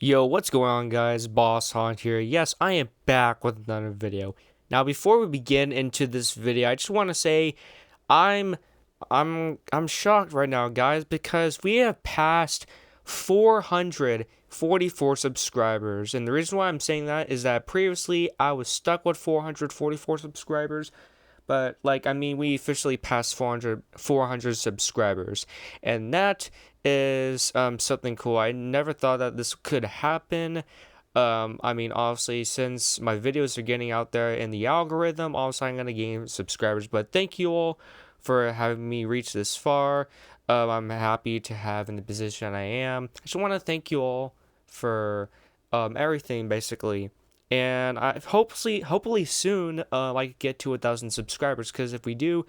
Yo, what's going on, guys? Boss Haunt here. Yes, I am back with another video. Now, before we begin into this video, I just want to say I'm I'm shocked right now, guys, because we have passed 444 subscribers. And the reason why I'm saying that is that previously I was stuck with 444 subscribers. But we officially passed 400 subscribers, and that is something cool. I never thought that this could happen. Obviously, since my videos are getting out there in the algorithm, obviously I'm gonna gain subscribers. But thank you all for having me reach this far. I'm happy to have in the position I am. I just want to thank you all for everything, basically. And I hopefully soon, I could get to 1,000 subscribers. Because if we do,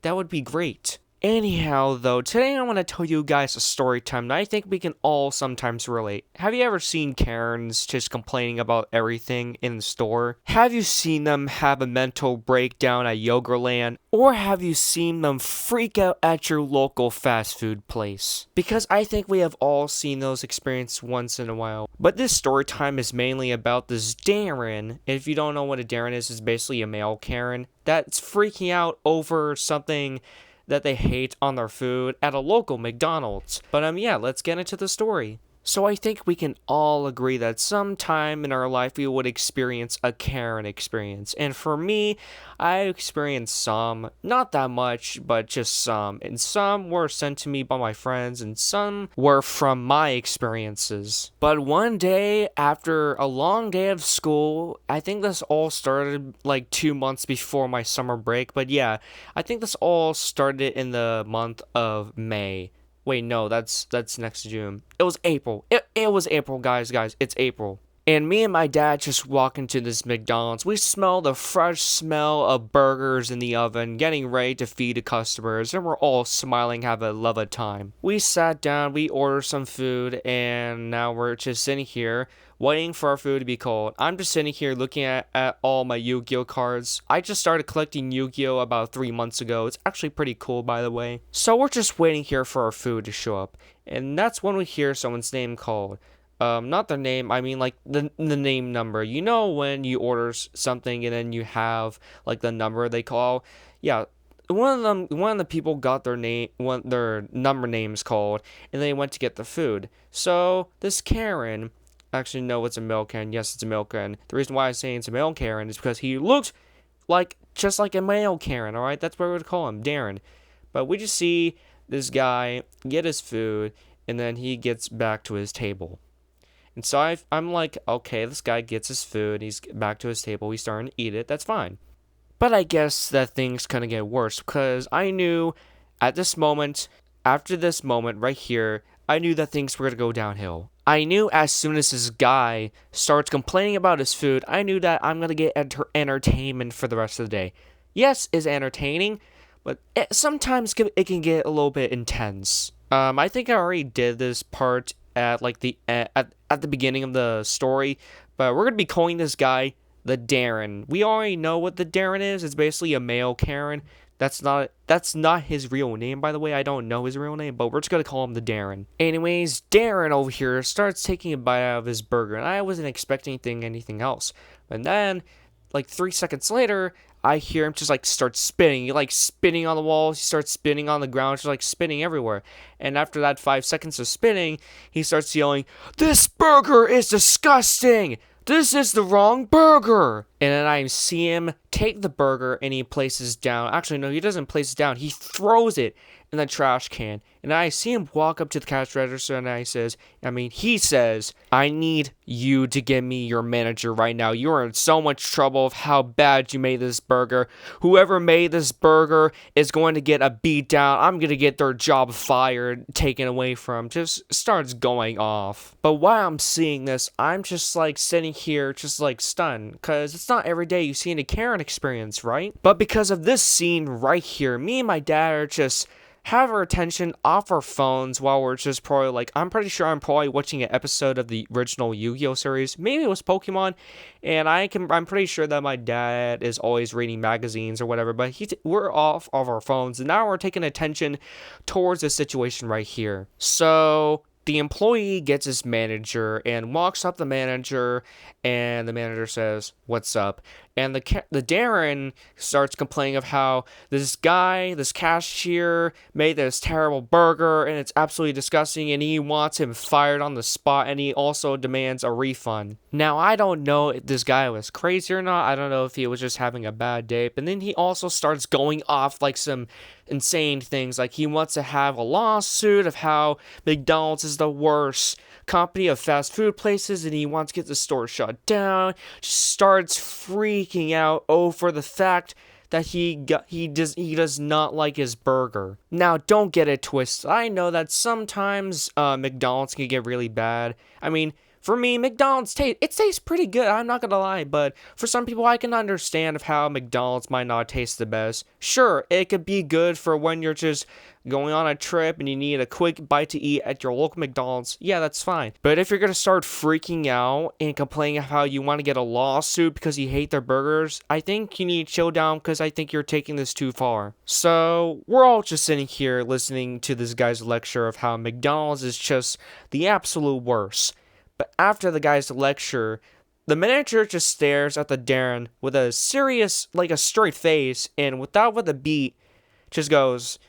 that would be great. Anyhow, though, today I want to tell you guys a story time that I think we can all sometimes relate. Have you ever seen Karens just complaining about everything in the store? Have you seen them have a mental breakdown at Yogurtland? Or have you seen them freak out at your local fast food place? Because I think we have all seen those experiences once in a while. But this story time is mainly about this Darren. If you don't know what a Darren is, it's basically a male Karen that's freaking out over something that they hate on their food at a local McDonald's. But yeah, let's get into the story. So I think we can all agree that sometime in our life we would experience a Karen experience. And for me, I experienced some, not that much, but just some. And some were sent to me by my friends, and some were from my experiences. But one day, after a long day of school, I think this all started like 2 months before my summer break. But yeah, I think this all started in the month of May. Wait, no, that's next June. It was April. It was April, guys. It's April. And me and my dad just walk into this McDonald's. We smell the fresh smell of burgers in the oven, getting ready to feed the customers, and we're all smiling, have a love of time. We sat down, we ordered some food, and now we're just sitting here waiting for our food to be cold. I'm just sitting here looking at all my Yu-Gi-Oh cards. I just started collecting Yu-Gi-Oh about 3 months ago. It's actually pretty cool, by the way. So we're just waiting here for our food to show up. And that's when we hear someone's name called. Not their name, I mean like the name number. You know when you order something and then you have like the number they call? Yeah, one of the people got their number names called, and they went to get the food. So this Karen, actually no, it's a male Karen. Yes, it's a male Karen. The reason why I'm saying it's a male Karen is because he looked like just like a male Karen. All right, that's what we would call him, Darren. But we just see this guy get his food, and then he gets back to his table. And so I'm like, okay, this guy gets his food, he's back to his table, he's starting to eat it, that's fine. But I guess that things kind of get worse, because I knew at this moment, after this moment right here, I knew that things were going to go downhill. I knew as soon as this guy starts complaining about his food, I knew that I'm going to get entertainment for the rest of the day. Yes, it's entertaining, but sometimes it can get a little bit intense. I think I already did this part at like at the beginning of the story, but we're gonna be calling this guy the Darren. We already know what the Darren is. It's basically a male Karen. That's not his real name, by the way. I don't know his real name, but we're just gonna call him the Darren. Anyways, Darren over here starts taking a bite out of his burger, and I wasn't expecting anything else. And then, like 3 seconds later, I hear him just like start spinning. He like spinning on the walls. He starts spinning on the ground, just like spinning everywhere. And after that 5 seconds of spinning, he starts yelling, "This burger is disgusting! This is the wrong burger!" And then I see him take the burger and he places down. Actually, no, he doesn't place it down. He throws it in the trash can. And I see him walk up to the cash register and he says, "I need you to give me your manager right now. You are in so much trouble of how bad you made this burger. Whoever made this burger is going to get a beat down. I'm going to get their job fired, taken away from." Just starts going off. But while I'm seeing this, I'm just like sitting here just like stunned, because it's not every day you see a Karen experience, right? But because of this scene right here, me and my dad are just have our attention off our phones while we're just probably like, I'm pretty sure I'm probably watching an episode of the original Yu-Gi-Oh series. Maybe it was Pokemon, and I'm pretty sure that my dad is always reading magazines or whatever, but we're off of our phones, and now we're taking attention towards this situation right here. So the employee gets his manager and walks up the manager, and the manager says, "What's up?" And the Darren starts complaining of how this cashier, made this terrible burger, and it's absolutely disgusting, and he wants him fired on the spot, and he also demands a refund. Now, I don't know if this guy was crazy or not. I don't know if he was just having a bad day, but then he also starts going off like some insane things, like he wants to have a lawsuit of how McDonald's is the worst company of fast food places, and he wants to get the store shut down. Just starts freaking out over the fact that he does not like his burger. Now, don't get it twisted. I know that sometimes McDonald's can get really bad. I mean, for me, McDonald's tastes pretty good, I'm not gonna lie, but for some people, I can understand of how McDonald's might not taste the best. Sure, it could be good for when you're just going on a trip and you need a quick bite to eat at your local McDonald's. Yeah, that's fine. But if you're gonna start freaking out and complaining how you want to get a lawsuit because you hate their burgers, I think you need to chill down, because I think you're taking this too far. So, we're all just sitting here listening to this guy's lecture of how McDonald's is just the absolute worst. But after the guy's lecture, the manager just stares at the Darren with a serious, like a straight face, and with a beat, just goes,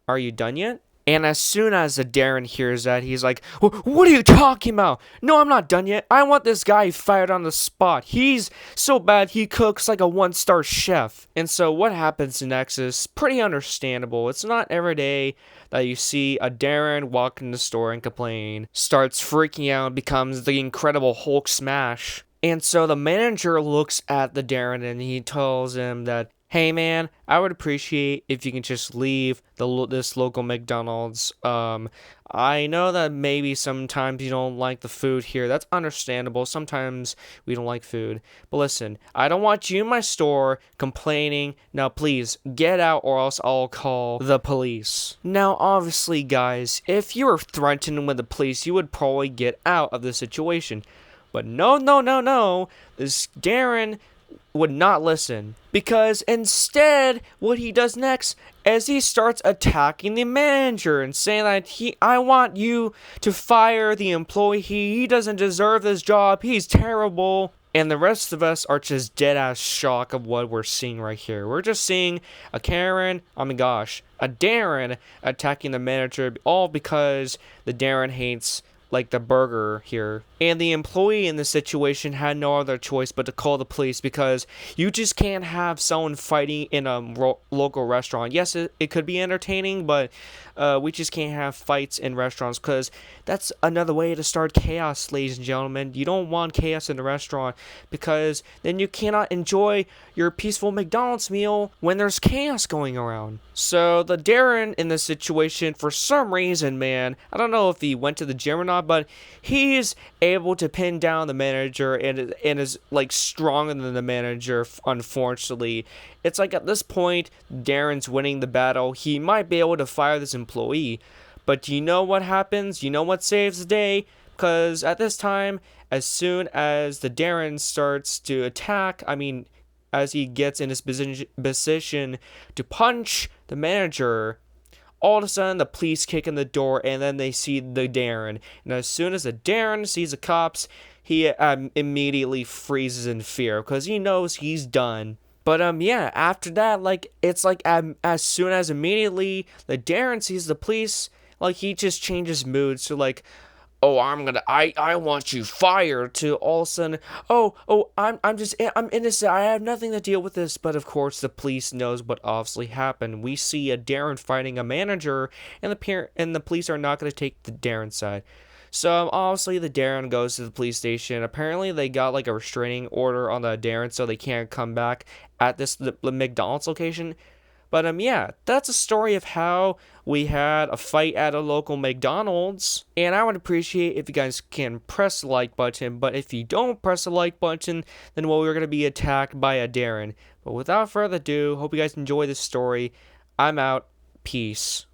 "Are you done yet?" And as soon as the Darren hears that, he's like, "What are you talking about? No, I'm not done yet. I want this guy fired on the spot. He's so bad he cooks like a 1-star chef." And so what happens next is pretty understandable. It's not every day that you see a Darren walk in the store and complain, starts freaking out, and becomes the Incredible Hulk smash. And so the manager looks at the Darren and he tells him that, "Hey man, I would appreciate if you can just leave this local McDonald's. I know that maybe sometimes you don't like the food here. That's understandable. Sometimes we don't like food. But listen, I don't want you in my store complaining. Now please, get out or else I'll call the police." Now obviously guys, if you were threatened with the police, you would probably get out of the situation. But no. This Darren would not listen, because instead what he does next is he starts attacking the manager and saying that I want you to fire the employee. He doesn't deserve this job. He's terrible. And the rest of us are just dead ass shocked of what we're seeing right here. We're just seeing a Darren attacking the manager, all because the Darren hates like the burger here. And the employee in this situation had no other choice but to call the police, because you just can't have someone fighting in a local restaurant. Yes, it could be entertaining, but we just can't have fights in restaurants, because that's another way to start chaos, ladies and gentlemen. You don't want chaos in the restaurant, because then you cannot enjoy your peaceful McDonald's meal when there's chaos going around. So the Darren in this situation, for some reason, man, I don't know if he went to the gym or not, but he's able to pin down the manager and is like stronger than the manager. Unfortunately, it's like at this point Darren's winning the battle. He might be able to fire this employee, but you know what happens? You know what saves the day? Because at this time, as soon as the Darren starts to attack, as he gets in his position to punch the manager, all of a sudden the police kick in the door, and then they see the Darren. And as soon as the Darren sees the cops, he immediately freezes in fear, because he knows he's done. But after that, it's like as soon as immediately the Darren sees the police, he just changes mood. So "Oh, I want you fired," to all of a sudden, I'm innocent. I have nothing to deal with this. But of course, the police knows what obviously happened. We see a Darren fighting a manager, and the police are not going to take the Darren side. So obviously, the Darren goes to the police station. Apparently, they got a restraining order on the Darren, so they can't come back at the McDonald's location. But that's a story of how we had a fight at a local McDonald's. And I would appreciate if you guys can press the like button. But if you don't press the like button, then we're going to be attacked by a Darren. But without further ado, hope you guys enjoy this story. I'm out. Peace.